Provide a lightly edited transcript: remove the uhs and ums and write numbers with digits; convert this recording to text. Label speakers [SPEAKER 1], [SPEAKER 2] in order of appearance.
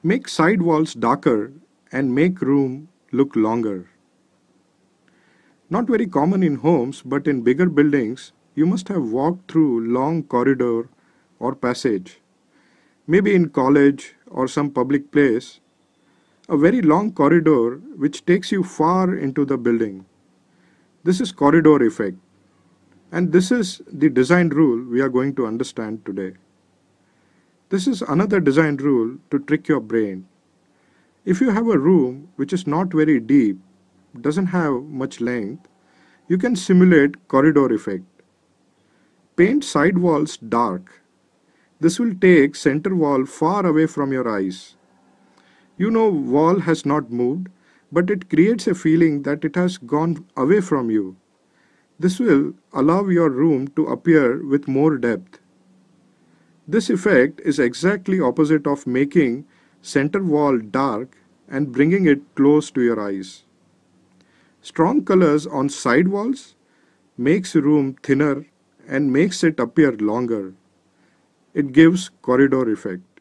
[SPEAKER 1] Make side walls darker and make room look longer. Not very common in homes, but in bigger buildings, you must have walked through long corridor or passage. Maybe in college or some public place, a very long corridor which takes you far into the building. This is corridor effect, and this is the design rule we are going to understand today. This is another design rule to trick your brain. If you have a room which is not very deep, doesn't have much length, you can simulate corridor effect. Paint side walls dark. This will take center wall far away from your eyes. You know wall has not moved, but it creates a feeling that it has gone away from you. This will allow your room to appear with more depth. This effect is exactly opposite of making center wall dark and bringing it close to your eyes. Strong colors on side walls makes room thinner and makes it appear longer. It gives corridor effect.